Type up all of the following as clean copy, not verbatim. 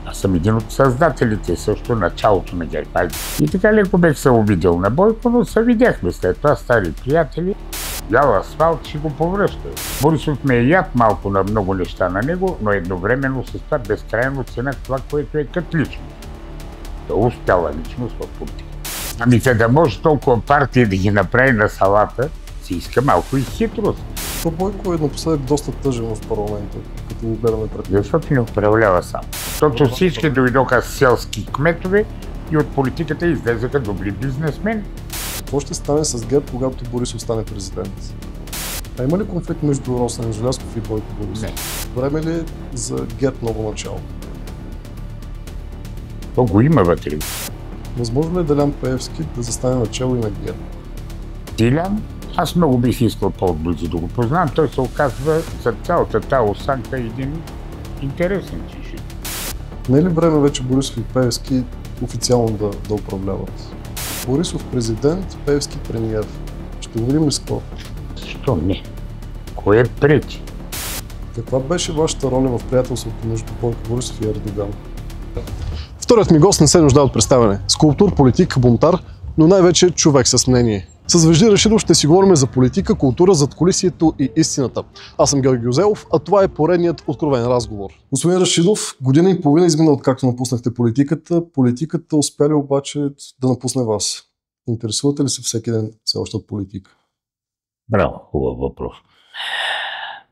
Аз съм един от създателите, също началото на ГЕРБ. И така леко бех се обидел на Бойко, но се видяхме след това стари приятели. Бял асфалт ще го повръща. Борисов ме е яд малко на много неща на него, но едновременно с това безкрайно цена това, което е като личност. Да успяла личност в политика. Ами за да може толкова партии да ги направи на салата, си иска малко и хитрост. То Бойко е напоследък доста тъжен в парламента, като го гледаме пред. Защото не управлява сам. Защото всички дойдоха селски кметове и от политиката излезаха добри бизнесмени. Какво ще стане с ГЕРБ, когато Борисов стане президент? А има ли конфликт между Росен Желязков и Бойко Борисов? Не. Време ли е за ГЕРБ ново начало? То го има вътре. Възможно ли е Делян Пеевски да застане начало и на ГЕРБ? Делян, аз много бих искал по-отблизо да го познавам. Той се оказва за цялата тази осанка един интересен чиши. Не е ли време вече Борисов и Пеевски официално да управляват? Борисов президент, Пеевски премиер. Ще го видим ли скоро? Защо не? Кое пречи? Каква беше вашата роля в приятелството между Бойко Борисов и Ердоган? Вторият ми гост не се нуждае от представяне. Скулптор, политик, бунтар, но най-вече човек с мнение. С Вежди Рашидов ще си говорим за политика, култура, задкулисието и истината. Аз съм Георги Гюзелов, а това е поредният откровен разговор. Господин Рашидов, година и половина измина откакто напуснахте политиката. Политиката успя ли обаче да напусне вас? Интересувате ли се всеки ден все още от политика? Браво, хубав въпрос.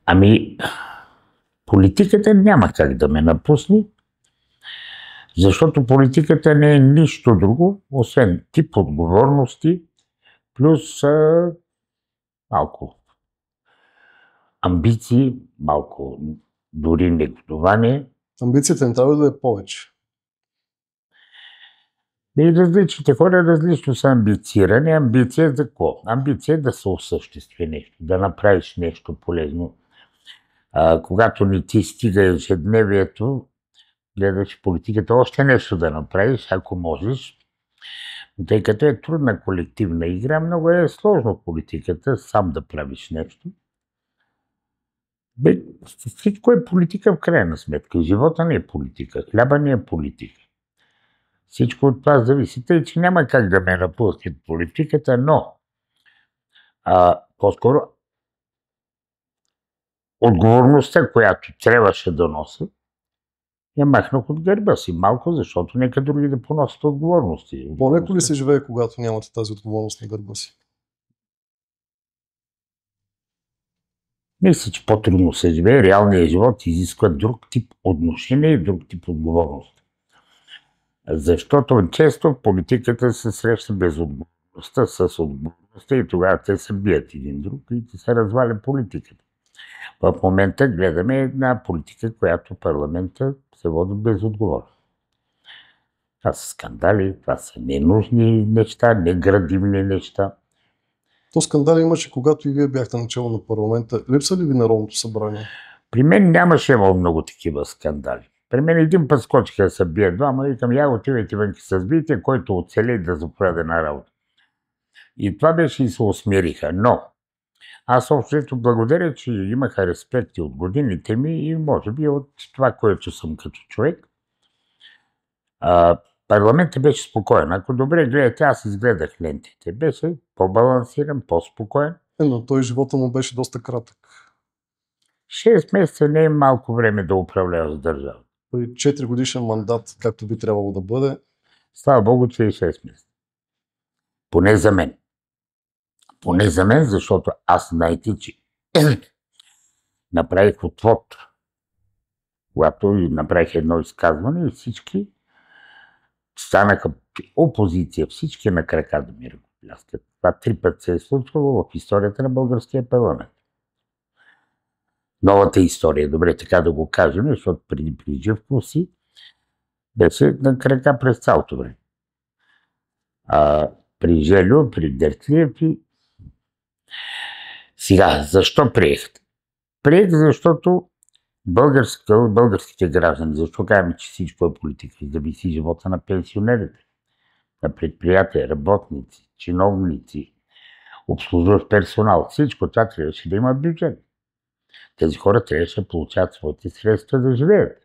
Ами, политиката няма как да ме напусне, защото политиката не е нищо друго, освен тип отговорности, плюс малко амбиции, малко дори негодование. Амбицията не трябва да е повече. И различните хора различно са амбицирани. Амбиция за какво? Амбиция е да се осъществи нещо, да направиш нещо полезно. Когато не ти стига ежедневието, гледаш политиката още нещо да направиш, ако можеш. Тъй като е трудна колективна игра, много е сложно в политиката, сам да правиш нещо. Всичко е политика в крайна сметка. Живота не е политика, хляба не е политика. Всичко от това зависи, тъй че няма как да ме напусне политиката, но по-скоро отговорността, която трябваше да нося, я махнах от гърба си малко, защото нека други да поносят отговорности. По-леко ли се живее, когато нямате тази отговорност на гърба си? Мисля, че по-трудно се живее. Реалният живот изисква друг тип отношение и друг тип отговорност. Защото често в политиката се среща без отговорността с отговорността и тогава те се бият един друг и се разваля политиката. В момента гледаме една политика, която парламента се води безотговорно. Това са скандали, това са ненужни неща, неградивни неща. То скандали имаше, когато и вие бяхте начало на парламента. Липса ли ви Народното събрание? При мен нямаше много такива скандали. При мен един път скочиха да се бият двама и викам, отивайте вънки се сбийте, който оцели да заповяда на работа. И това беше и се усмириха. Но аз общото благодаря, че имаха респекти от годините ми и може би от това, което съм като човек. Парламентът беше спокоен. Ако добре гледате, аз изгледах лентите. Беше по-балансиран, по-спокоен. Но той живота му беше доста кратък. 6 месеца не е малко време да управляваш държава. При 4 годишен мандат, както би трябвало да бъде. Слава Богу, че е 6 месеца. Поне за мен. Поне за мен, защото аз знаете, че направих отвод. Когато направих едно изказване и всички станаха опозиция, всички на крака да ми ръкопляскат. Това 3 пъти се е случвало в историята на българския парламент. Новата история, добре така да го кажем, защото при Живко си беше на крака през цялото време. При Желю, при Дертлиев и сега, защо приехте? Приех, защото българските граждани, защо казваме, че всичко е политика, зависи живота на пенсионерите, на предприятия, работници, чиновници, обслужващ персонал. Всичко това трябваше да има бюджет. Тези хора трябваше да получават своите средства да живеят.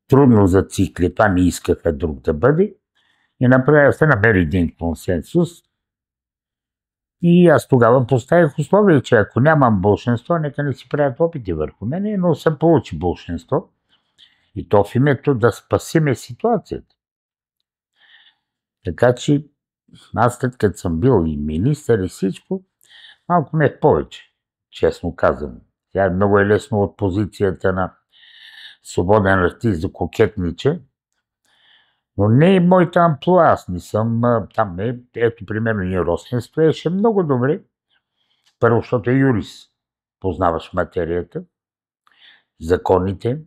трудно зацикли, това не искаха друг да бъде. И направя се намери един консенсус. И аз тогава поставих условие, че ако нямам болшинство, нека не си правят опити върху мене, но се получи болшинство. И то в името да спасиме ситуацията. Така че аз след като съм бил и министър и всичко, малко ме е повече, честно казвам. Тя много е лесно от позицията на свободен артист да кокетниче, но не е моята амплуа. Аз не съм там. Ето, примерно, и Росен стоеше много добре. Първо, защото е юрист. Познаваш материята, законите.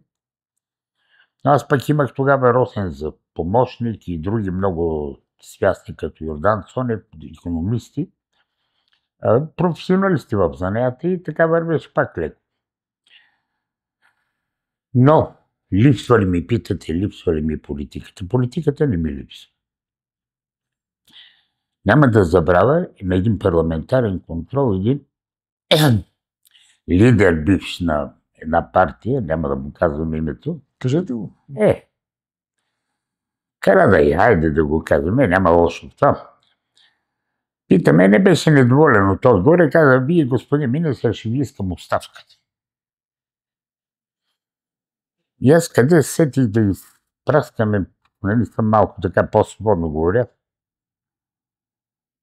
Но аз пък имах тогава Росен за помощник и други много свясни, като Йордан Цонев, икономисти, професионалисти в занятия и така вървеше пак леко. Но липсва ли ми, питате, липсва ли ми политиката? Политиката не ми липсва. Няма да забравя на един парламентарен контрол, един лидер бивш на една партия, няма да му казвам името. Кажете го. Карадай, хайде да го казваме, няма лошо в това. Питаме, не беше недоволен от отговора, каза, вие, господин министър, ще ви искам оставката. И аз къде сетих да изпраскаме, нали съм малко така по-свободно говоря.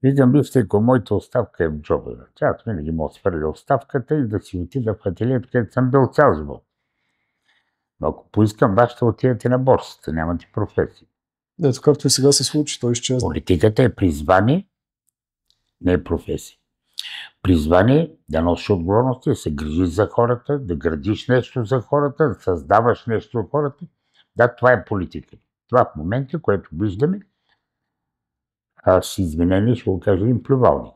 Викам, вижте, ако моята оставка е в джоба. Аз винаги мога да свърля оставката и да си отида в ателието, където съм бил цял живот. Но ако поискам, вас ще отидете на борсата, нямате професия. Ето както и сега се случи, той изчезна. Политиката е призвание, не е професия. Призвание да носиш отговорности, да се грижиш за хората, да градиш нещо за хората, да създаваш нещо за хората. Да, това е политика. Това в момента, което виждаме, с извинение ще го кажа един плювалник.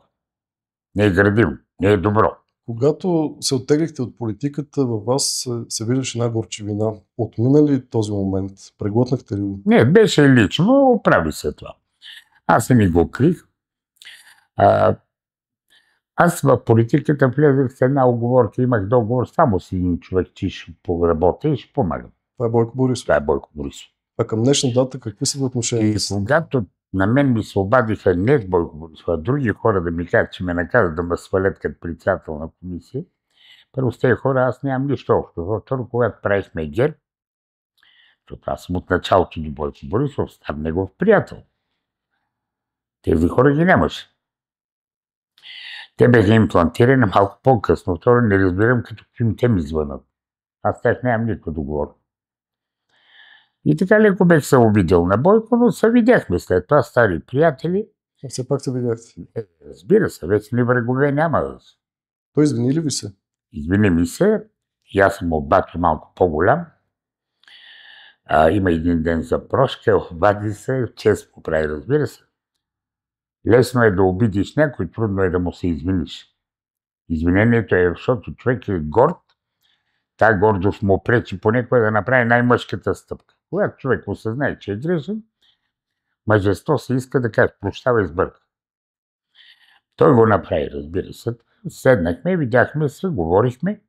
Не е градивно, не е добро. Когато се оттеглихте от политиката, във вас се виждаше една горчивина. Отмина ли този момент? Преглътнахте ли го? Не, беше лично, оправи се това. Аз не го крих. Аз в политиката влезах с една оговорка, имах договор само с един човек, че ще поработя и ще помагам. Това е Бойко Борисов. Това е Бойко Борисов. А към днешна дата какви са отношенията? И когато на мен ми се обадиха не с Бойко Борисов, а други хора да ми кажат, че ме наказат да ме свалят като председател на комисия, първо с тези хора аз нямам нищо общо. Второ, когато правихме ГЕРБ, защото аз съм от началото до Бойко Борисов, став негов приятел. Тези хора ги нямаше. Те бяха имплантирани малко по-късно. Второ, не разбирам като им те ми звънат. Аз тях нямам никакво договор. И така леко бех се обидел на Бойко, но се видяхме след това стари приятели. Все пак се видяхте. Разбира се, вече ни врагове няма. Той извини ли ви се? Извини ми се. И аз съм обаче малко по-голям. Има един ден за прошка, обади се, чест го прави, разбира се. Лесно е да обидиш някой, трудно е да му се извиниш. Извинението е, защото човек е горд, тая гордост му пречи понекога да направи най-мъжката стъпка. Когато човек осъзнае, че е грешен, мъжество се иска да каже, прощава и сбърка. Той го направи, разбира се. Седнахме, видяхме се, говорихме.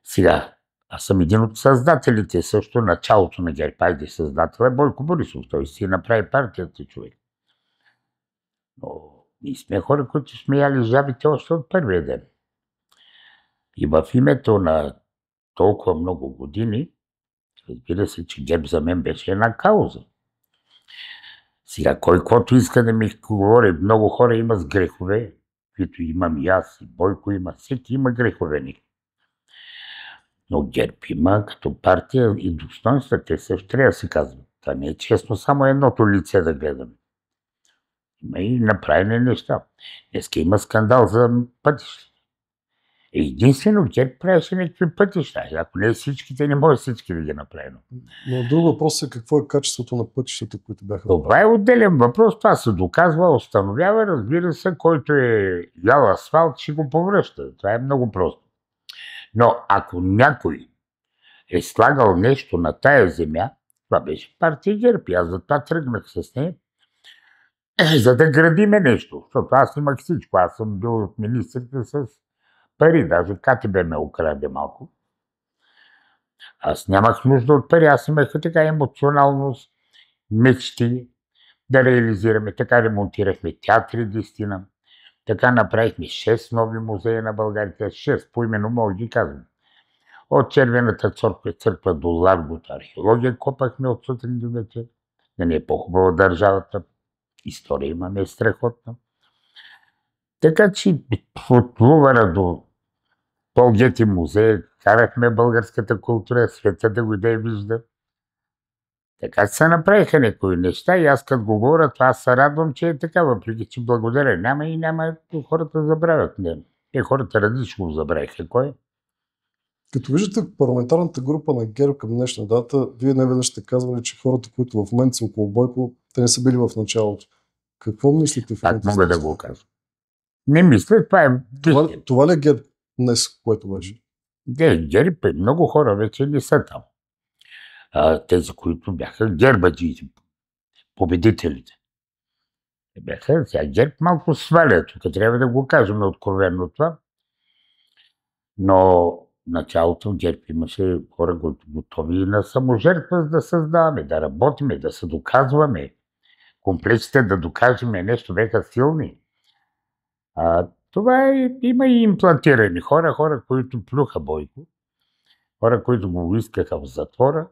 Сега, аз съм един от създателите, също началото на ГЕРБ. Айде, създател е Бойко Борисов, той си направи партията, човек. Но ние сме хора, които сме яли жабите още от първия ден. И в името на толкова много години, разбира се, че ГЕРБ за мен беше една кауза. Сега, кой каквото иска да ми говори, много хора има с грехове, които имам и аз, и Бойко има, всеки има грехове. Но ГЕРБ има като партия и достоинства, те също трябва да се казват. Това не е честно само едното лице да гледаме. Има и направени неща. Днеска има скандал за пътища. Единствено ГЕРБ правеше някакви пътища. Ако не всичките, не може всички да ги направим. Но друг въпрос е какво е качеството на пътищата, които бяха. Това е отделен въпрос. Това се доказва, установява, разбира се, който е ял асфалт, ще го повръща. Това е много просто. Но ако някой е слагал нещо на тая земя, това беше партия ГЕРБ. Аз затова тръгнах с нея, за да градиме нещо. Защото аз имах всичко. Аз съм бил от министрите с пари. Даже КТБ ме украде малко. Аз нямах нужда от пари, аз имах така емоционалност, мечти да реализираме. Така ремонтирахме театри 10, така направихме 6 нови музея на България. 6, поименно мога ги казвам. От Червената църква до Ларгото археология копахме от сутрин до вечер. Да не е по-хубава държавата. История имаме страхотна. Така че от Лувъра до Полгети музей карахме българската култура, света да го да я вижда. Така се направиха някои неща и аз като го говоря, това аз се радвам, че е така, въпреки че благодаря. Няма, хората забравят. Не, хората различно го забравиха. Кой? Като виждате парламентарната група на ГЕРБ към днешна дата, вие не веднъж сте казвали, че хората, които в момента са около Бойко, те не са били в началото. Какво мислите в Как мога да го кажа? Не мисля, това е... Това ли е ГЕРБ днес, което беше? ГЕРБ, много хора вече не са там. Тези, които бяха гербаджиите, победителите. Бяха, сега ГЕРБ малко сваля, тук трябва да го кажем откровенно това. Но в началото ГЕРБ имаше хора, които готови на саможертва, за да създаваме, да работиме, да се доказваме. Комплексите да докажем нещо, бяха силни. Това има и имплантирани хора, които плюха Бойко, хора, които го искаха в затвора.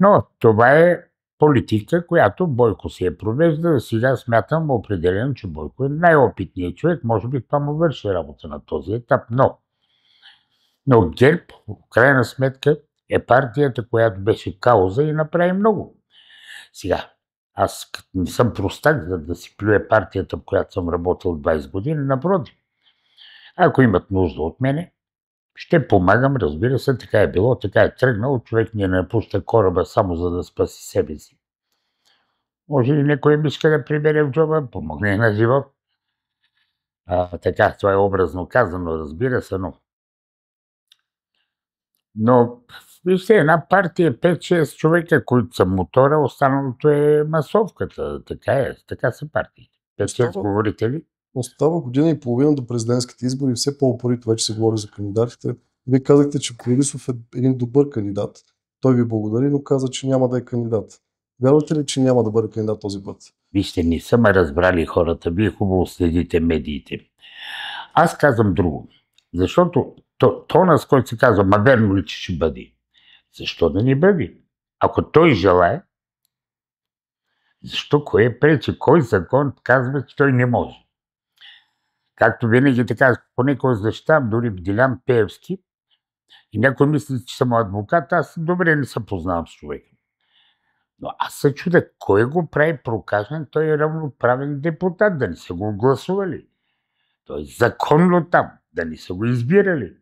Но това е политика, която Бойко си е провежда. Сега смятам определено, че Бойко е най-опитният човек. Може би това му върши работа на този етап. Но ГЕРБ, в крайна сметка, е партията, която беше кауза и направи много. Сега, аз не съм простак, за да си плюя партията, в която съм работил 20 години. Напротив, ако имат нужда от мене, ще помагам, разбира се, така е било, така е тръгнал. Човек не напуща кораба само за да спаси себе си. Може и някой мишка да прибере в джоба, помогне на живот. Така, това е образно казано, разбира се, но вижте, една партия 5-6 човека, които са мотора, останалото е масовката. Така са партии. 5-6 говорители. Остава година и половина до президентските избори и все по-упорито вече се говори за кандидатите. Вие казахте, че Борисов е един добър кандидат. Той ви благодари, но каза, че няма да е кандидат. Вярвате ли, че няма да бъде кандидат този път? Вижте, не са ме разбрали хората. Вие хубаво следите медиите. Аз казвам друго. Защото тона, с който се казва, верно ли, че ще бъде? Защо да не бъде? Ако той желае, защо кое пречи? Кой закон казва, че той не може? Както винаги така, понекога защитавам дори Делян Пеевски и някой мисли, че съм адвокат, аз добре не се познавам с човека. Но аз се чудя, кой го прави прокажен, той е равноправен депутат, да не са го гласували. Той е законно там, да не са го избирали.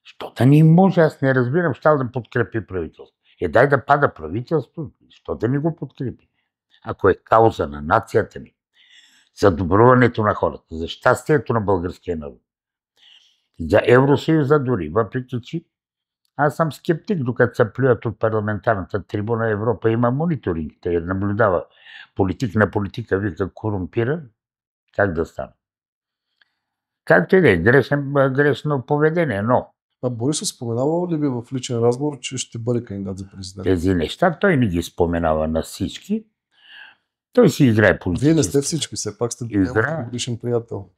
Що да не може, аз не разбирам, щал да подкрепи правителство. Дай да пада правителство, що да не го подкрепи? Ако е кауза на нацията ни, за добруването на хората, за щастието на българския народ, за Евросъюза дори, въпреки че аз съм скептик, докато се плюят от парламентарната трибуна. Европа има мониторинг, те наблюдава политик на политика, вика корумпиран, как да стане? Както и да е, грешно поведение, но... Борисов споменава ли ви в личен разговор, че ще бъде кандидат за президент? Тези неща той не ги споменава на всички. Той си играе политически. Вие не сте всички, все пак сте годишен приятел.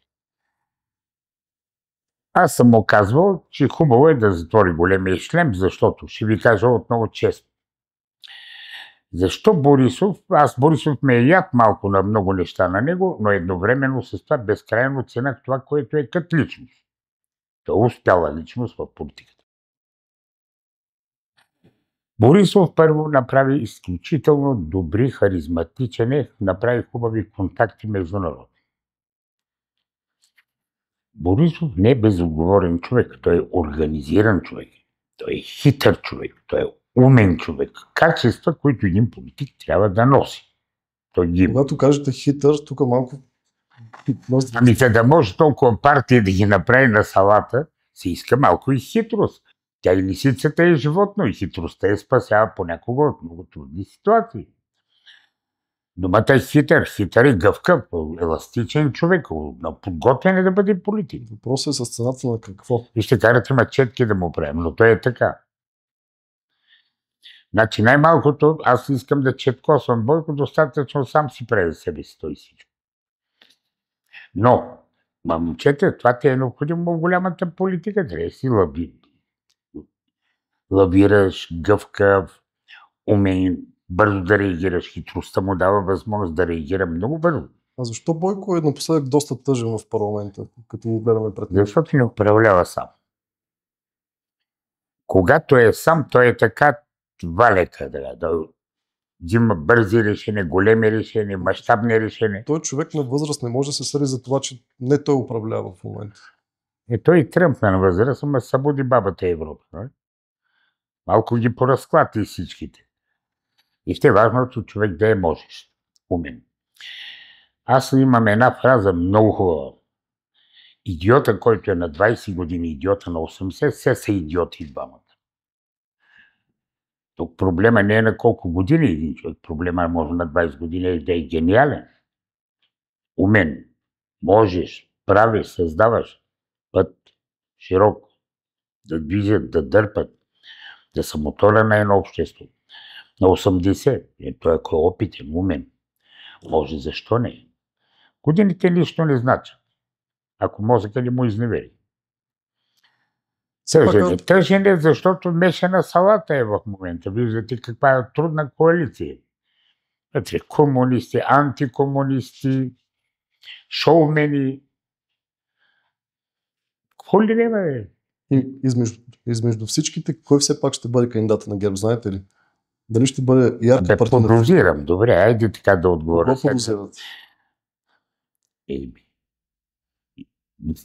Аз съм му казвал, че хубаво е да затвори големия шлем, защото ще ви кажа отново честно. Защо Борисов? Борисов ме е яд малко на много неща на него, но едновременно с това безкрайно ценах това, което е като личност. Той успяла личност в политиката. Борисов първо направи изключително добри, харизматичен, направи хубави контакти между народи. Борисов не е безотговорен човек, той е организиран човек, той е хитър човек, той е умен човек. Качества, които един политик трябва да носи. Той ги... Когато кажете хитър, тук малко... За да може толкова партия да ги направи на салата, се иска малко и хитрост. Тя и лисицата е животно и хитростта я спасява понякога от много трудни ситуации. Думата е хитър. Хитър е гъвкав, еластичен човек, подготвен е да бъде политик. Въпросът е с цената на какво? И ще карате мачетки да му правим, но той е така. Значи най-малкото аз искам да четкосвам Бойко, достатъчно сам си прави за себе си той всичко. Но, момчета, това ти е необходимо в голямата политика. Трябва да си лавираш, гъвкав, умен, бързо да реагираш. Хитростта му дава възможност да реагира много бързо. А защо Бойко е напоследък доста тъжен в парламента, като го гледаме пред него? Защото не управлява сам. Когато е сам, той е така валека, да взима бързи решения, големи решения, мащабни решения. Той човек на възраст не може да се съди за това, че не той управлява в момента. Той и тръмпна на възраст, ама събуди бабата Европа. Не? Малко ги поразклати всичките. И ще е важното човек да е можеш. Умен. Аз имам една фраза много хубава. Идиота, който е на 20 години, идиота на 80, все са идиоти двамата. Тук проблема не е на колко години един човек. Проблема може на 20 години да е гениален. Умен. Можеш, правиш, създаваш път широк, да движат, да дърпат, да са мотора на едно общество. На 80, той ако е опитен, умен, може, защо не? Годините нищо не значат, ако мозъка не му изневери. Тъжен е, защото мешана салата е в момента. Виждате каква е трудна коалиция. Вътре комунисти, антикомунисти, шоумени. Какво ли не бе? Измежду всичките, кой все пак ще бъде кандидата на ГЕРБ, знаете ли? Дали ще бъде ярка партия? Да подозирам, добре, айде така да отговоря. Какво подозирате?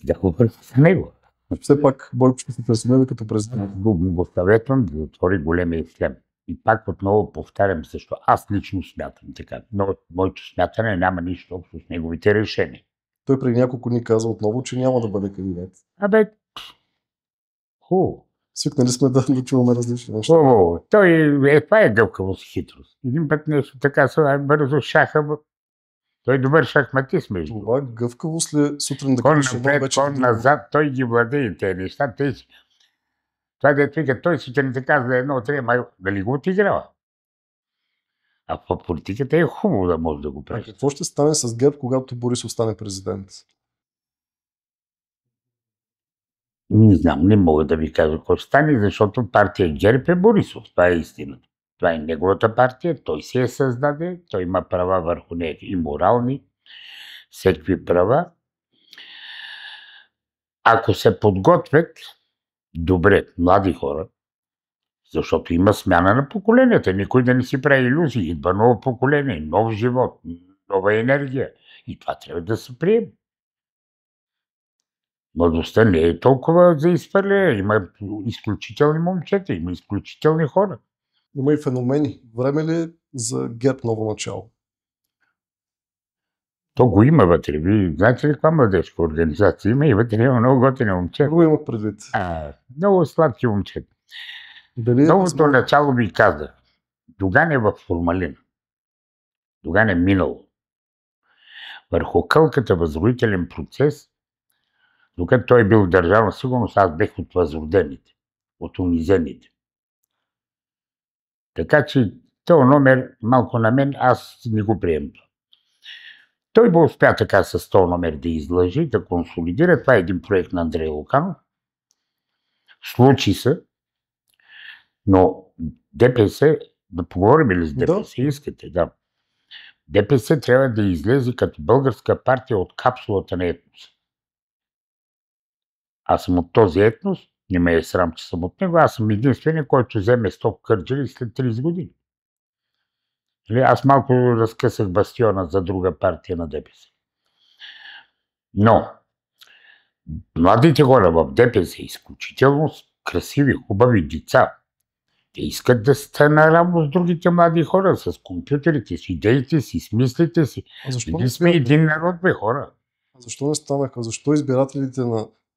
Да говоря с него. Все пак Бойко ще се пресмева като президент. Го съветвам да затвори големия ислем. И пак отново повтарям, защо аз лично смятам така. Но моето смятане няма нищо общо с неговите решения. Той преди няколко дни каза отново, че няма да бъде кандидат. Свикнали сме да чуваме различни неща. Това е гъвкавост и хитрост. Един път нещо така се бързо шаха. Той добър шахматист между. Това гъвкавост ли сутрин да кажеш напред, вече назад, той ги владее тези неща. Това да вика, той сутрин да казва едно, трябва, дали го отиграва. А в политиката е хубаво да може да го прави. Какво ще стане с ГЕРБ, когато Борисов стане президент? Не знам, не мога да ви кажа какво ще стане, защото партия ГЕРБ е Борисов. Това е истината. Това е неговата партия, той си е създаде, той има права върху нея и морални, всеки права. Ако се подготвят добре млади хора, защото има смяна на поколенията, никой да не си прави илюзии, идва ново поколение, нов живот, нова енергия и това трябва да се приеме. Младостта не е толкова за изпърля, има изключителни момчета, има изключителни хора. Има и феномени. Време ли е за ГЕРБ ново начало? То го има вътре. Вие знаете ли каква младежка организация има и вътре има много готини момчета? Го имах предвид. Много сладки момчета. Новото начало ми каза. Доган е в формалин. Доган е минало. Върху кълката възродителен процес, докато той е бил в държавна сигурност, аз бех от възродените, от унизените. Така че този номер малко на мен, аз не го приемам. Той би успя така с този номер да излъжи, да консолидира. Това е един проект на Андрей Луканов. Случи се, но ДПС, да поговорим ли с ДПС, искате, да. ДПС трябва да излезе като българска партия от капсулата на етноса. Аз съм от този етнос, не ме е срам, че съм от него, аз съм единственият, който вземе 100 Кърджали след 30 години. Аз малко разкъсах бастиона за друга партия на ДПС. Но младите хора в ДПС са изключително красиви, хубави деца. Те искат да сте наравно с другите млади хора, с компютрите, с идеите си, с мислите си. Ние сме един народ, бе, хора. А защо не станаха? Защо избирателите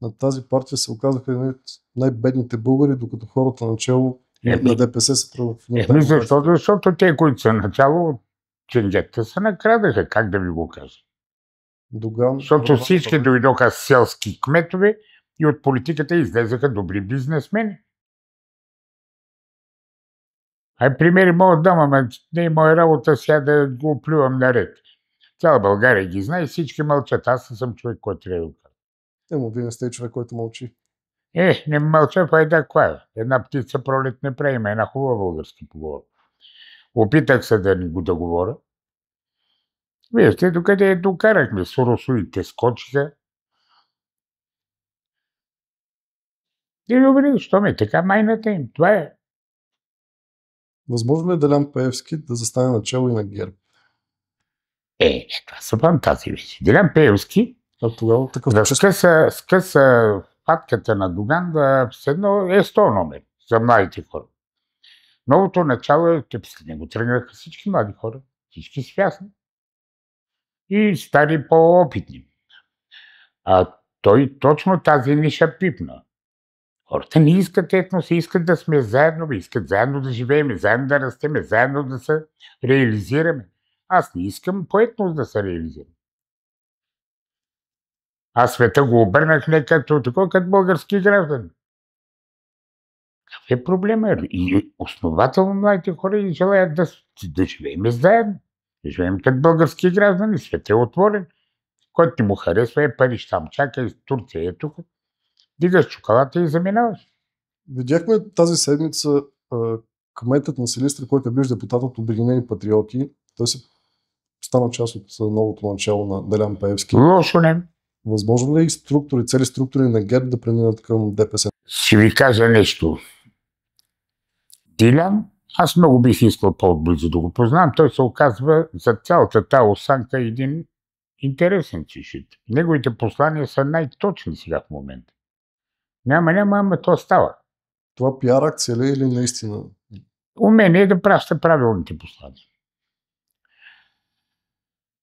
на тази партия се оказаха най-бедните българи, докато хората начало на ДПС са правофинали? Защото те, които са начало, ченджета се накрадеха, как да ви го кажа. Защото всички дойдоха селски кметове и от политиката излезаха добри бизнесмени. Примери мога да дам, ама не е моя работа сега да го оплювам наред. Цяла България ги знае и всички мълчат. Аз не съм човек, който трябва да го кажа. Вие не сте човек, който мълчи. Не мълча, да, коя е? Една птица пролет не прави, има една хубава българска поговорка. Опитах се да ни го да говоря. Вижте, докъде докарахме. Соросоидите скочиха. И добре, що ме така майната им? Това е. Възможно ли е Делян Пеевски да застане начало и на ГЕРБ? Това са фантазии вече. Делян Пеевски Тогава такъв да скъса патката на Доган да с едно 100 номер за младите хора. Новото начало е, че след него тръгнаха всички млади хора, всички свясни и стари по-опитни. Той точно тази ниша пипна. Хората не искат етнос, искат да сме заедно, искат заедно да живеем, заедно да растем, заедно да се реализираме. Аз не искам по етнос да се реализирам. Аз света го обърнах не като български граждани. Какъв е проблема? И основателно младите хора и желаят да живеем заедно. Да живеем като български граждани. Света е отворен. Който ти му харесва париж там. Чакай, Турция е тук. Дигаш чоколата и заминаваш. Видяхме тази седмица кметът на Силистра, който е бивш депутат от Обединени патриоти. Той се стана част от новото начало на Делян Пеевски. Лошо не. Възможно ли е цели структури на ГЕРБ да преминат към ДПС? Ще ви кажа нещо. Делян, аз много бих искал по-отблизо да го познавам. Той се оказва за цялата тази осанка един интересен чешит. Неговите послания са най-точни сега в момента. Няма, ама то става. Това пиар акция ли или наистина? Умение да праща правилните послания.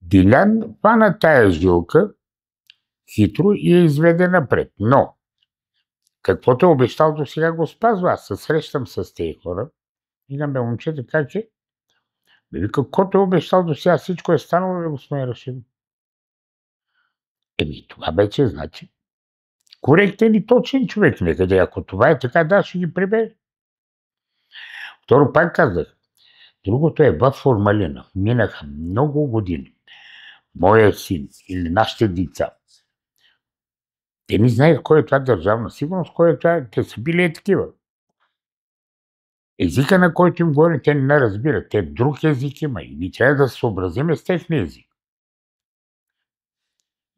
Делян хвана тая жилка хитро и я изведе напред. Но, каквото е обещал до сега го спазва. Аз се срещам с тези хора. Викам, момче, така че, каквото е обещал до сега, всичко е станало, господин Рашидов. Това вече значи. Коректен и точен човек некъде. Ако това е така, да, ще ги прибере. Второ, пак казах, другото е в формалина. Минаха много години. Моя син или нашите деца. Те не знаят кой е това държавна сигурност, кой е това. Те са били такива. Езика, на който им говорим, те не разбират. Те друг език има и ни трябва да се съобразиме с техния език.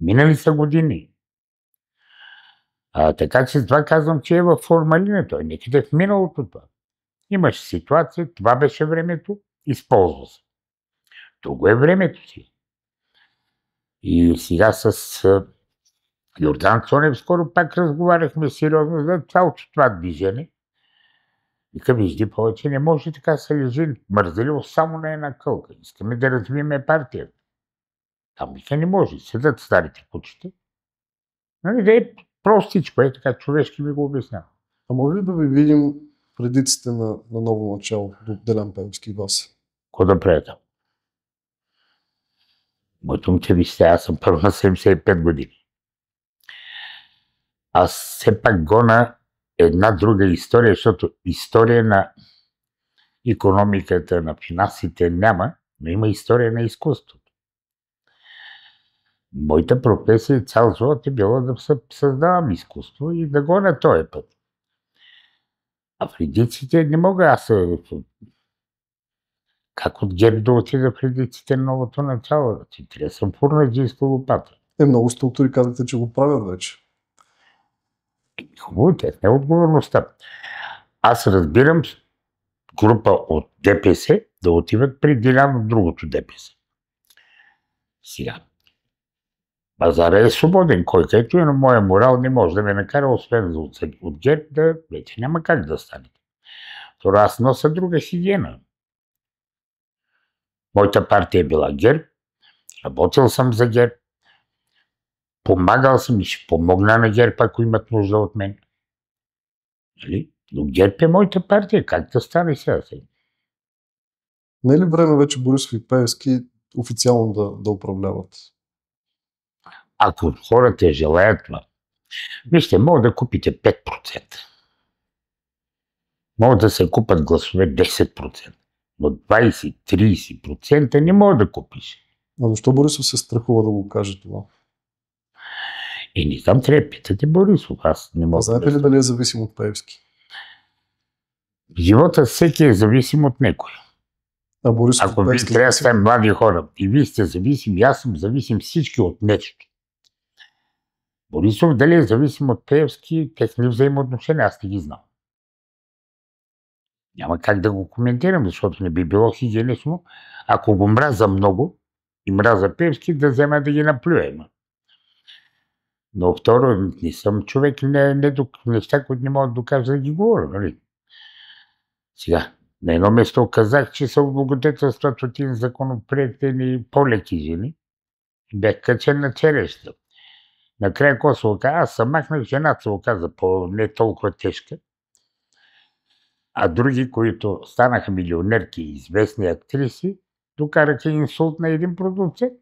Минали са години. Така че това казвам, че е във формалина. Той некъде е в миналото това. Имаше ситуация, това беше времето, използва се. Друго е времето си. И сега с Йордан Цонев скоро пак разговаряхме сериозно за цялото това движение. Вика, вижди, повече не може така се лежи мързеливо само на една кълка. Искаме да развиеме партията. Там вика не може. Седат старите кучета. Да е простичко, така човешки ми го обяснява. А може ли да ви видим предиците на ново начало до Делян Пеевски и вас? Какво да правя там? Моето момче, вижте, аз съм първо на 75 години. Аз все пак гона една друга история, защото история на икономиката, на финансите няма, но има история на изкуството. Моята професия цял живот е било да създавам изкуство и да го на този път. А в редиците не мога аз. Как от ГЕРБ да отида в редиците на новото начало? Трябва да съм фурнаджийска лопата. Много структури казвате, че го правят вече. Хубаво, не е отговорността. Аз разбирам група от ДПС да отиват при Делян в другото ДПС. Сега. Пазара е свободен, кой където е, но моя морал не може да ме накара, освен от ГЕРБ, да вече няма как да стане. Второ, аз нося друга хигиена. Моята партия е била ГЕРБ, работил съм за ГЕРБ, помагал съм и ще помогна на ГЕРБ, ако имат нужда от мен. Но ГЕРБ е моята партия, как да стане сега? Не е ли време вече Борисов и Пеевски официално да управляват? Ако хората желаят това, вижте, мога да купите 5%. Могат да се купат гласове 10%, но 20-30% не мога да купиш. А защо Борисов се страхува да го каже това? И не знам, трябва да питате Борисов. Аз не мога. Знаете ли дали е зависим от Пеевски? Живота всеки е зависим от някой. А Борисов Ако от вие Пеевски трябва да зависим? сте млади хора и вие сте зависими, аз съм зависим всички от нещо. Борисов дали е зависим от Пеевски, техни взаимоотношения, аз не ги знам. Няма как да го коментирам, защото не би било хигиенично, ако го мраза много и мраза Пеевски, да взема да ги наплюема. Но второ, не съм човек, неща, които не мога да докажа да ги говоря. Нали? Сега, на едно место казах, че се облагодетелстват от един законопроектени по-леки жени. Бях качен на череща. Накрая какво се оказа? Аз съм махнах, жената се оказа не толкова тежка. А други, които станаха милионерки и известни актриси, докараха инсулт на един продуцент.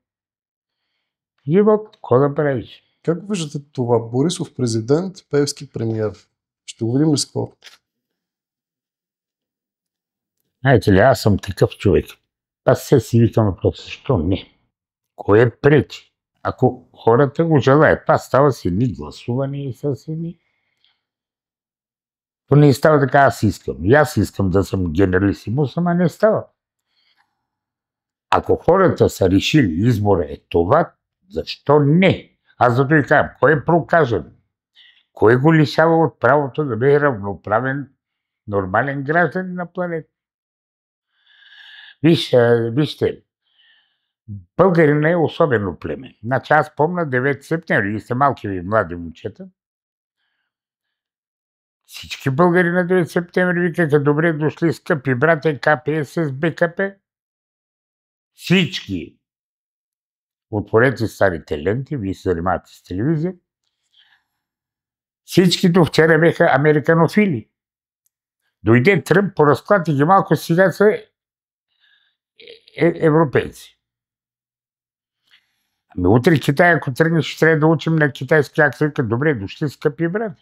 Живот, какво да правиш? Как виждате това? Борисов президент, Пеевски премиер. Ще го видим ли скоро? Знаете ли, аз съм такъв човек. Аз се си викам въпрос, защо не? Кое пречи? Ако хората го желаят, това става с едни гласувания и с едни. То не става така, аз искам. И аз искам да съм генералисимус, ама не става. Ако хората са решили избора е това, защо не? Аз зато и казвам, кой е прокажен? Кой го лишава от правото да бъде равноправен, нормален гражданин на планета? Вижте, българина е особено племе. Значи аз помня 9 септември, вие сте малки и млади момчета. Всички българи на 9 септември викаха добре дошли, скъпи брате КПСС, БКП. Всички. Отворете старите ленти, вие се занимавате с телевизия. Всички до вчера бяха американофили. Дойде Тръмп, поразклати ги малко, сега са европейци. Ами утре Китай, ако тръгнеш, ще трябва да учим на китайски, как се вика, добре дошли, скъпи брат.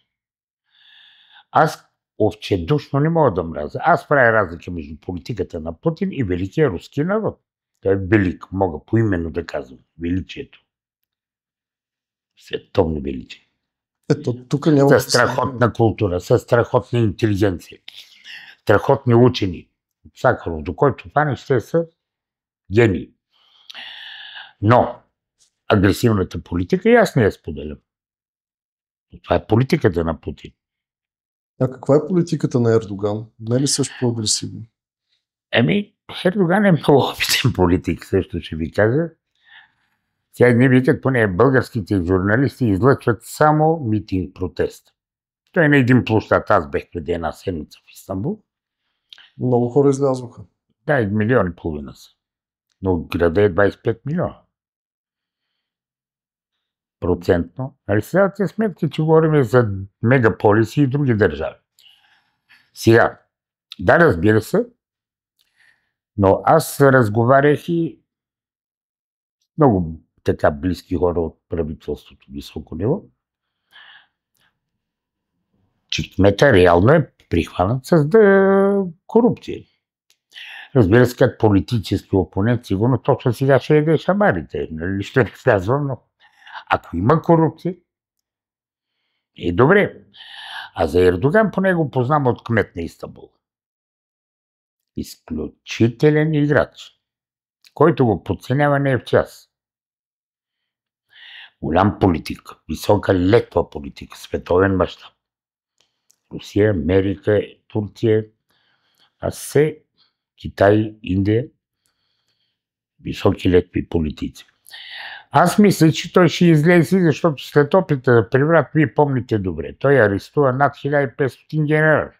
Аз овчедушно не мога да мразя. Аз правя разлика между политиката на Путин и великия руски народ. Той е велик, мога поименно да казвам. Величието. Световно величие. Ето, тук няма... Със страхотна култура, със страхотна интелигенция, страхотни учени. Сахаров, до който фанеш, те са гении. Но агресивната политика и аз не я споделям. Но това е политиката на Путин. А каква е политиката на Ердоган? Не е ли също по-агресивно? Ердоган е много опитен политик, също ще ви кажа. Сега не викат, поне българските журналисти излъчват само митинг, протест. Той е на един площад. Аз бех преди една седмица в Истанбул. Много хора излязоха. Да, 1,5 милиона са. Но града е 25 милиона. Процентно. Нали си давате сметки, че говорим за мегаполиси и други държави. Сега, да, разбира се, но аз разговарях и много така близки хора от правителството високо ниво, че кмета реално е прихванат с корупция. Разбира се, като политически опонент, сигурно точно сега ще яде шамарите. Нали, ще не казвам, но ако има корупция, е добре. А за Ердоган поне го познам от кмет на Истанбул. Изключителен играч. Който го подценява не е в час. Голям политик, висока летва политика, световен мащаб. Русия, Америка, Турция, а все Китай, Индия, високи летви политици. Аз мисля, че той ще излезе, защото след опита да преврат, вие помните добре, той арестува над 1500 генерали,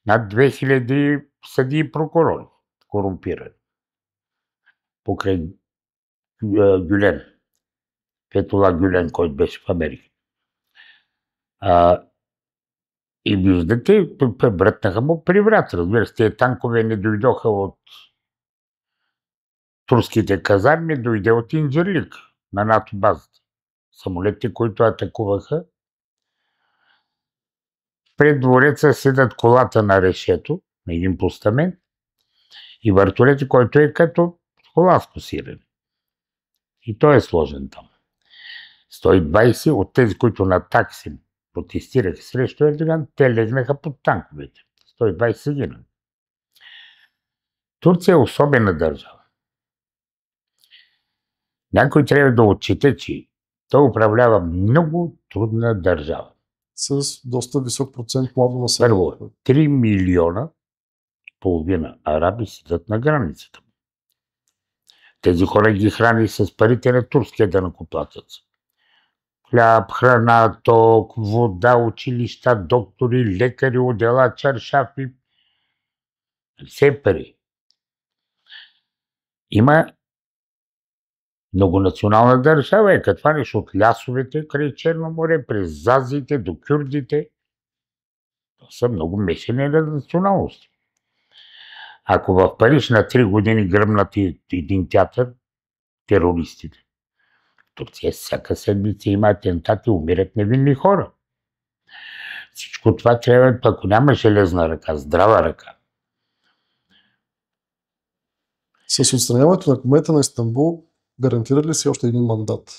над 2000 съдии и прокурори, корумпирани. Покрай Гюлен, Фетула Гюлен, който беше в Америка. И виждате, брътнаха му преврат. Разбира се, тези танкове не дойдоха от турските казарми, дойде от Инджирлик на НАТО базата. Самолетите, които атакуваха Пред двореца седат колата на решето, на един постамент, и вертолети, който е като холандско сирене. И той е сложен там. 120 от тези, които на такси протестираха срещу Ердоган, те легнаха под танковете. 120 гинали. Турция е особена държава. Някой трябва да отчете, че той управлява много трудна държава. С доста висок процент младо население. Първо, 3 милиона и половина араби седат на границата. Тези хора ги храни с парите на турския данъкоплатец. Хляб, храна, ток, вода, училища, доктори, лекари, отдела, чаршафи. Все пари. Има многонационална държава, е като фанеш от лясовете край Черно море, през Зазите до кюрдите. Това са много мешани на националности. Ако в Париж на 3 години гръмнат един театър, терористите. В Турция всяка седмица има атентати, умират невинни хора. Всичко това трябва, ако няма железна ръка, здрава ръка. С отстраняването на кмета на Истанбул, гарантира ли си още един мандат?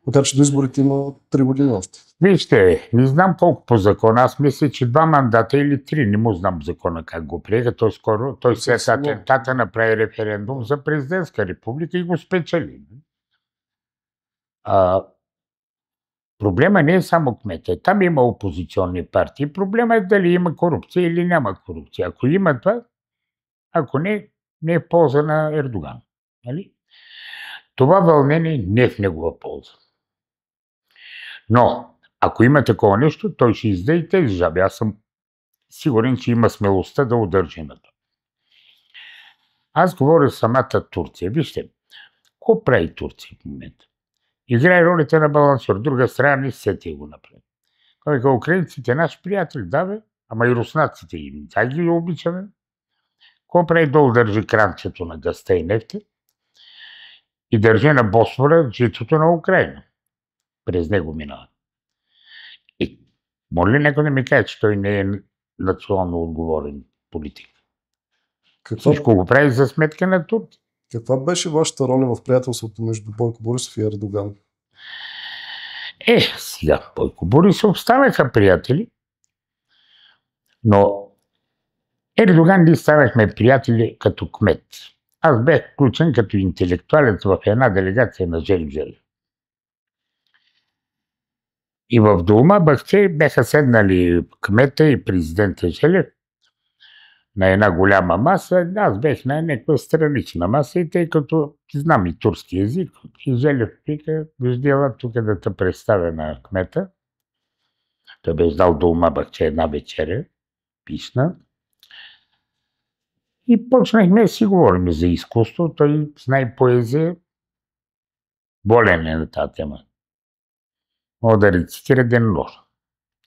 Макар че до изборите има 3 години още. Вижте, не знам колко по закона. Аз мисля, че 2 мандата или 3. Не му знам закона как го приеха. Той след атентата направи референдум за президентска република и го спечели. Проблема не е само кмета. Там има опозиционни партии. Проблема е дали има корупция или няма корупция. Ако има това, ако не е в полза на Ердоган. Нали? Това вълнение не е в негова полза. Но, ако има такова нещо, той ще издаде и тези жаби. Аз съм сигурен, че има смелостта да удържи на това. Аз говоря за самата Турция. Вижте, какво прави Турция в момента? Играе ролята на балансьор. Друга страна не сети го направи. Казаха, украинците наши приятели, да бе, ама и руснаците им. Тя ги обичаме. Какво прави? Долу държи кранчето на газта и нефта и държи на Босфора житото на Украина. През него минава. И може ли някой да ми каже, че той не е национално отговорен политик? Всичко го прави за сметка на Турция. Каква беше вашата роля в приятелството между Бойко Борисов и Ердоган? Сега Бойко Борисов станаха приятели, но Ердоган ние станахме приятели като кмет. Аз бях включен като интелектуалец в една делегация на Желев Желев. И в Долма Бахче бяха седнали кмета и президента Желев на една голяма маса. Аз бях на някаква странична маса и тъй като знам и турски език, и Желев вика, виждела тук да те представя на кмета. Той беше дал Долма Бахче една вечеря, писна. И почнахме да си говорим за изкуство. Той знае поезия. Болен е на тази тема. Мога да рецитира ден-нощ.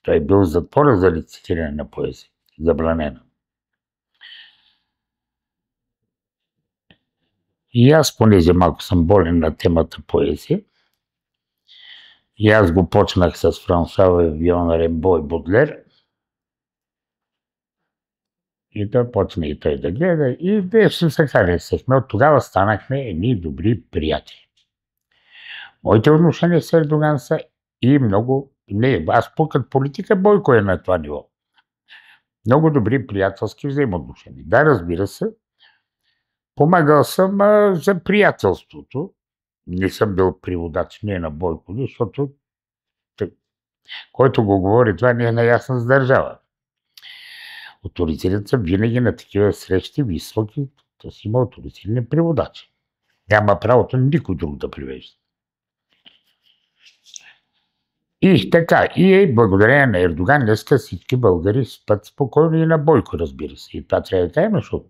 Той е бил в затвора за рецитиране на поезия. Забранена. И аз, понеже малко съм болен на темата поезия, и аз го почнах с Франсуа Вион, Рембо и Бодлер. И той почна и той да гледа. И беше се харесахме. От тогава станахме едни добри приятели. Моите отношения с Ердоган са и много... Не, аз пукат политика, Бойко е на това ниво. Много добри приятелски взаимоотношения. Да, разбира се. Помагал съм за приятелството. Не съм бил приводач, не на Бойко, защото който го говори, това не е наясно с държава. Оторизират са винаги на такива срещи високи, да си има оторизирани преводачи. Няма правото никой друг да привежда. И така, и благодарение на Ердоган днеска всички българи спят спокойно и на Бойко, разбира се. И това трябва да кажем, защото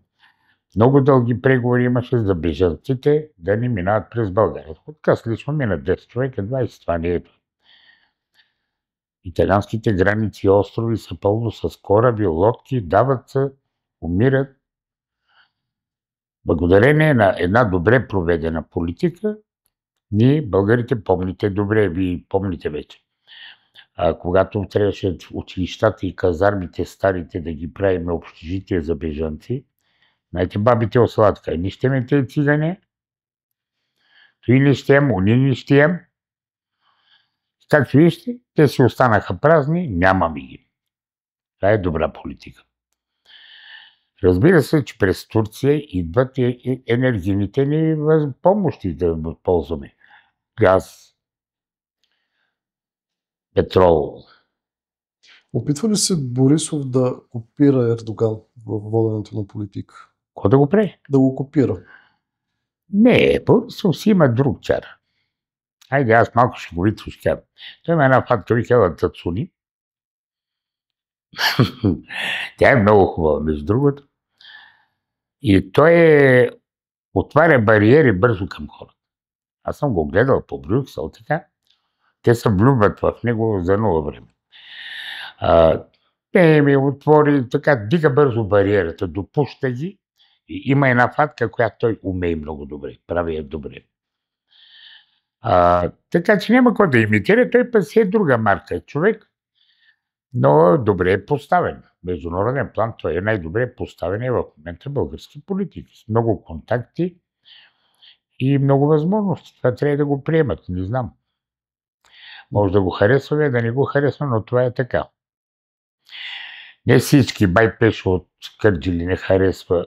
много дълги преговори имаше за бежанците да не минават през България. Отказ лично мина 10 човека, 20, това не е. Италианските граници и острови са пълно с кораби, лодки, дават се, умират. Благодарение на една добре проведена политика, ние, българите, помните добре, вие помните вече. Когато трябваше училищата и казармите старите да ги правим общежитие за бежанци, знаете, бабите осладка, ни ще ме те цигане, той не ще ям, уни не ще ям. Както вижте, те си останаха празни, нямаме ги. Това е добра политика. Разбира се, че през Турция идват и енергийните ни помощи да ползваме. Газ, петрол. Опитва ли се Борисов да копира Ердоган в воденето на политика? Кой да го прави? Да го копира? Не, Борисов си има друг чар. Айде, аз малко шеговито ще кажа. Той има една фатка, вика Тацуни. Тя е много хубава, между другото. И той отваря бариери бързо към хората. Аз съм го гледал по Брюксел, така. Те се влюбват в него за много време. Те ми отвори, така, дига бързо бариерата, допуща ги. И има една фатка, която той умее много добре, прави я добре. Така че няма кой да имитира, той пък си е друга марка човек, но добре е поставен. Международен план той е най-добре поставен в момента български политик. С много контакти и много възможности. Това трябва да го приемат, не знам. Може да го харесваме, да не го харесва, но това е така. Не всички бай Пешо от Кърджали не харесва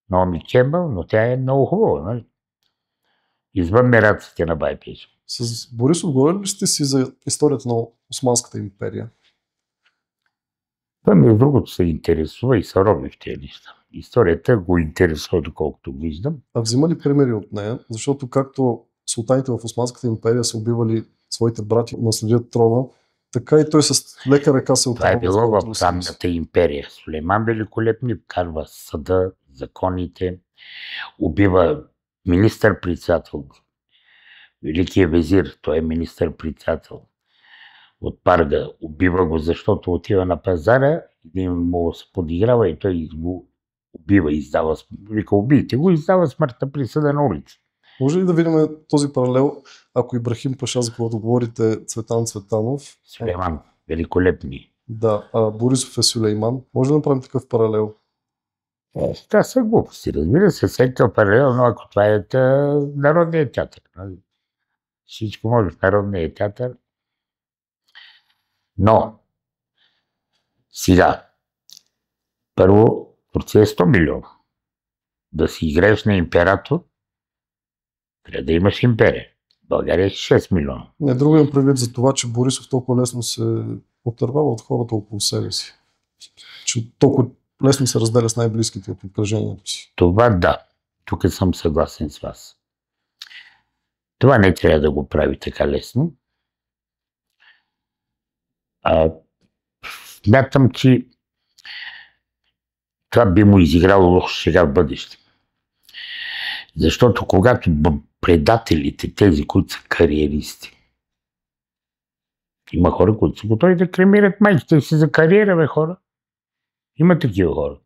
Наоми Кембъл, но тя е много хубава. Нали? Извън мераците на бай Пешо. С Борисов говорили ли сте си за историята на Османската империя? Той между другото се интересува и се роби в тези неща. Историята го интересува, доколкото виждам. А взима ли примери от нея? Защото както султаните в Османската империя са убивали своите брати да наследят трона, така и той с лека ръка се отърва. Това е било в Ранната империя. Сулейман Великолепни вкарва съда, законите, убива министър-председател. Великият везир, той е министър-председател от Парга. Убива го, защото отива на пазара, един му се подиграва и той го убива, издава. Вика, убийте го, издава смъртна присъда на улица. Може ли да видим този паралел, ако Ибрахим Паша, за когато говорите, Цветан Цветанов? Сулейман Великолепни. Да, Борисов е Сулейман. Може да направим такъв паралел? Това са глупости, разбира се, всеки паралел, но ако това е народният театър. Всичко може в народния театър. Но сега, първо, Турция е 100 милиона. Да си играеш на император, трябва да имаш империя. България е 6 милиона. Не, друго имам предвид за това, че Борисов толкова лесно се отървава от хората около себе си. Че толкова лесно се разделя с най-близките от обкръжението си. Това да. Тук съм съгласен с вас. Това не трябва да го прави така лесно. Смятам, че това би му изиграло лошо сега в бъдеще. Защото когато предателите, тези, които са кариеристи, има хора, които са готови да кремират майките си за кариера, бе, хора. Има такива хора.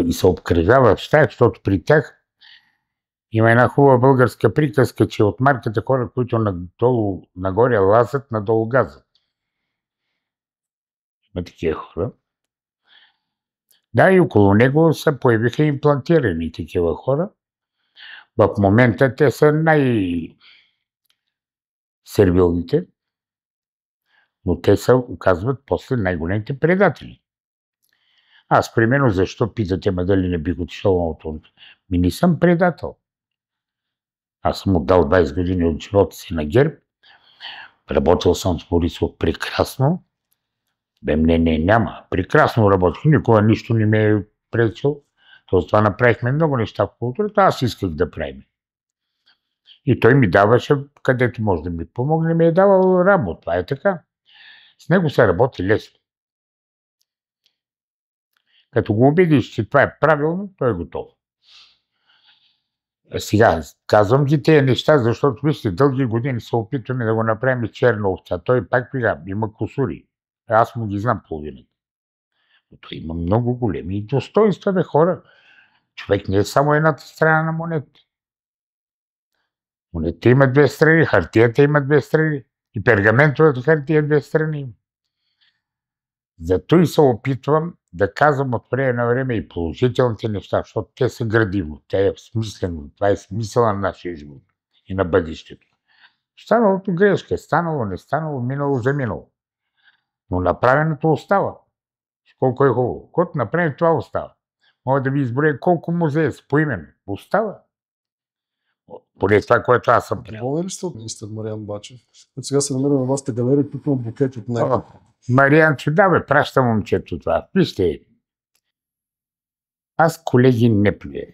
И се обкръжава в щая, защото при тях има една хубава българска приказка, че от марката хора, които надолу, нагоре лазят, надолу газат. Има такива хора. Да, и около него се появиха имплантирани такива хора. В момента те са най-сервилните, но те се оказват после най-големите предатели. Аз, примерно, защо питате ме дали не бих отишъл от това? Не съм предател. Аз съм отдал 20 години от живота си на ГЕРБ. Работил съм с Борисов прекрасно. Бе, мнение няма. Прекрасно работих. Никога нищо не ме е пречил. Тоест това направихме много неща в културата. Аз исках да правим. И той ми даваше, където може да ми помогне, ми е давал работа. Това е така. С него се работи лесно. Като го убедиш, че това е правилно, той е готов. Сега, казвам ги тези неща, защото вижте, дълги години се опитваме да го направим черна овца. Той пак има кусури. Аз му ги знам половината. Но той има много големи достоинства, бе, хора. Човек не е само едната страна на монета. Монетата има две страни, хартията има две страни. И пергаментовата хартия две страни. Зато и се опитвам да казвам от време на време и положителните неща, защото те са градивно, те е смислено, това е смисъл на нашия живот и на бъдещето. Станалото грешка, станало, не станало, минало, заминало. Но направеното остава. Колко е хубаво. Когато направим това остава. Мога да ви изброя колко музея с поименно. Остава. Поне това, което аз съм правил. Доволни ли сте от министър Мариан Бачев? От сега се намира на вашата галерия, тук има букет от него. Мариан, да бе, праща момчето това. Вижте, аз колеги не плюя.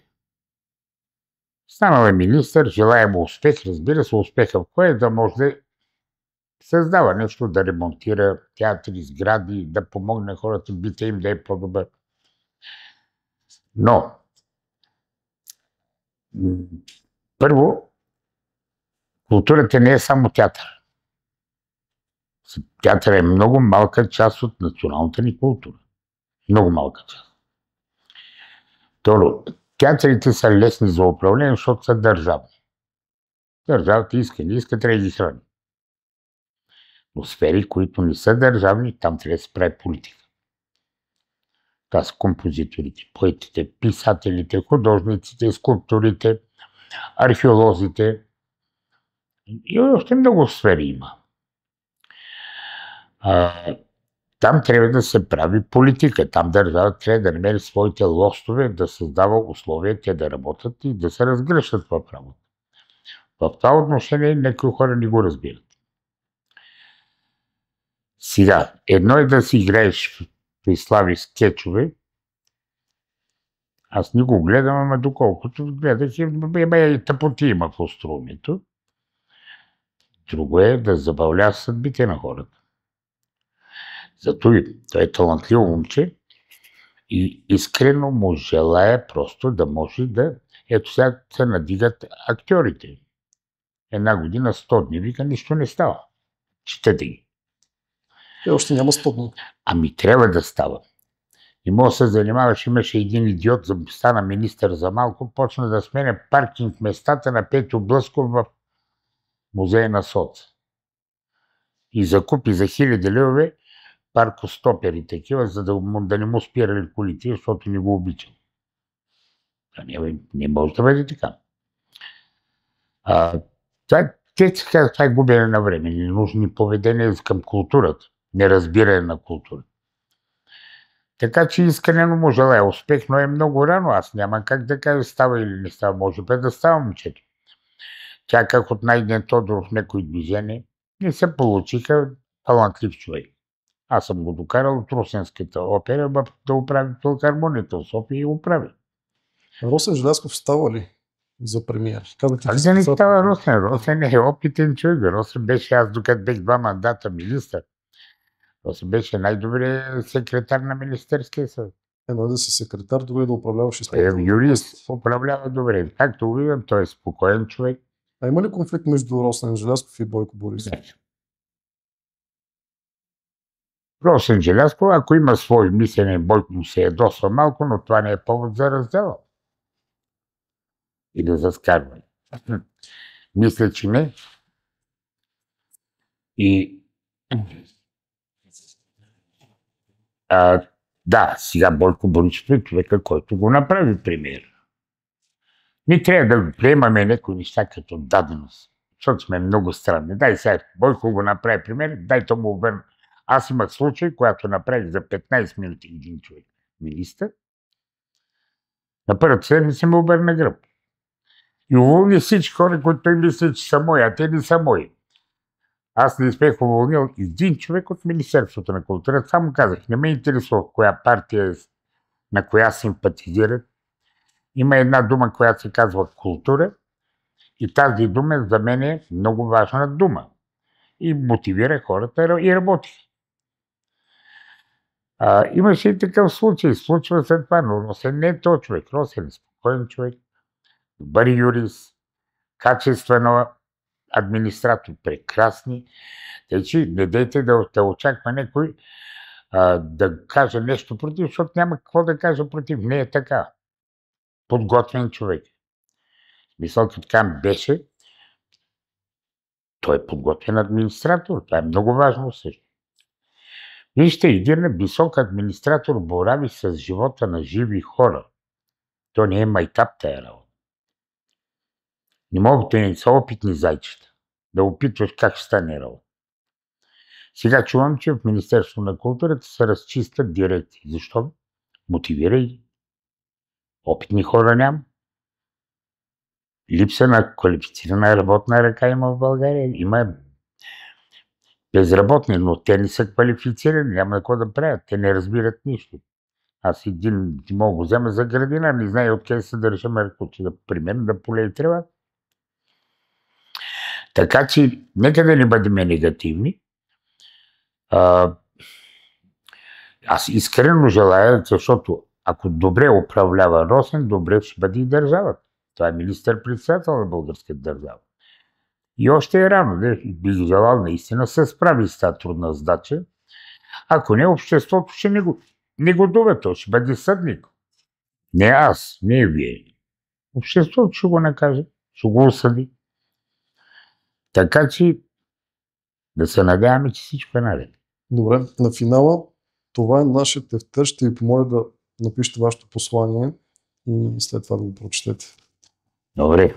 Станал е министър, желая му успех, разбира се, успеха в кое, да може да създава нещо, да ремонтира театри, сгради, да помогне на хората, бита им да е по-добър. Но, първо, културата не е само театър. Театър е много малка част от националната ни култура. Много малка част. Второ, театрите са лесни за управление, защото са държавни. Държавата иска, не иска, трябва да ги храни. Но сфери, които не са държавни, там трябва да се прави политика. Това са композиторите, поетите, писателите, художниците, скулпторите, археолозите. И още много сфери има. Там трябва да се прави политика. Там държавата трябва да намери своите лостове, да създава условия те да работят и да се разгръщат в работа. В това отношение някои хора не го разбират. Сега, едно е да си играеш при слави скетчове. Аз не го гледам, ама доколкото гледах и тъпоти има в остроумието. Друго е да забавлява съдбите на хората. Зато и той е талантливо момче и искрено му желая просто да може да... Ето сега се надигат актьорите. Една година, 100 дни, вика, нищо не става. Четете ги. Още няма 100 дни. Ами трябва да става. И може да се занимаваш, имаше един идиот, стана министър за малко, почна да сменя паркинг местата на Петю Блъсков в музея на Соц. И закупи за 1000 левове паркостопери такива, за да не му спирали колите, защото не го обичам. Не може да бъде така. Това е губене на време, ненужни поведения към културата, неразбиране на културата. Така че искрено му желая успех, но е много рано. Аз няма как да кажа става или не става. Може би да става момчето. Тя как от Найден Тодоров някои движения не се получиха, талантлив човек. Аз съм го докарал от Русенската опера да оправи филхармонията в София и оправи. Росен Желязков става ли за премиер? Как да не става Росен? Росен е опитен човек. Росен беше, аз докато бех 2 мандата министър, Росен беше най-добрият секретар на Министерския съвет. Едно е да си секретар, друго е да управляваш изпълнителната юрист управлява добре. Както го виждам, той е спокоен човек. А има ли конфликт между Росен Желязков и Бойко Борисов? Росен Желязков, ако има свой мислене, Бойко му се ядосва малко, но това не е повод за раздела. И да заскарване. Мисля, че не. И да, сега Бойко Борисов е човека, който го направи премиер. Ние трябва да приемаме някои неща като даденост, защото сме много странни. Дай сега Бойко го направи премиер, дай то му обърна. Аз имах случай, когато направих за 15 минути един човек министър. На първата седмица ме обърна гръб. И уволни всички хора, които той мисли, че са мои, а те не са мои. Аз не успех уволнил един човек от Министерството на културата. Само казах, не ме интересува коя партия, на коя симпатизират. Има една дума, която се казва култура. И тази дума за мен е много важна дума. И мотивира хората и работи. Имаше и такъв случай. Случва се това, но Росен не е този човек. Росен е спокоен човек, добър юрист, качествено администратор, прекрасни. Тъй, че не дейте да очаква някой да каже нещо против, защото няма какво да каже против. Не е така. Подготвен човек. Мисъл, като така беше, Той е подготвен администратор. Това е много важно също. Вижте, един висок администратор борави с живота на живи хора. То не е майтап тая работа. Не могат да не са опитни зайчета. Да опитваш как ще стане работа. Сега чувам, че в Министерството на културата се разчистят дирекции. Защо? Мотивирай. Опитни хора няма. Липса на квалифицирана работна ръка има в България. Има безработни, но те не са квалифицирани. Няма какво да правят. Те не разбират нищо. Аз един мога да го взема за градина, не знае откъде се държа мерко, че да примерно да полее трябва. Така че нека да не бъдем негативни. Аз искрено желая, защото ако добре управлява Росен, добре ще бъде и държавата. Това е министър-председател на българската държава. И още е рано. Бих желал наистина се справи с тази трудна задача. Ако не, обществото ще не го доведе, то ще бъде съдник. Не аз, не вие. Обществото ще го накаже, ще го осъди. Така че да се надяваме, че всичко е наред. Добре, на финала това е нашия тефтер. Ще ви помоля да напишете вашето послание и след това да го прочетете. Добре.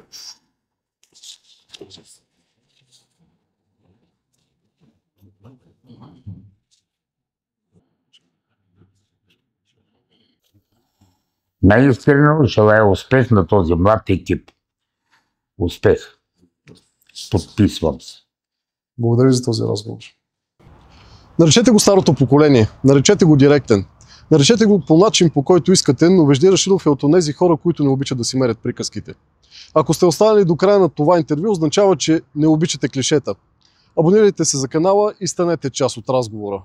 Най-искрено желая успех на този млад екип. Успех. Подписвам се. Благодаря за този разговор. Наречете го старото поколение, наречете го директен, наречете го по начин, по който искате, но Вежди Рашидов е от онези хора, които не обичат да си мерят приказките. Ако сте останали до края на това интервю, означава, че не обичате клишета. Абонирайте се за канала и станете част от разговора.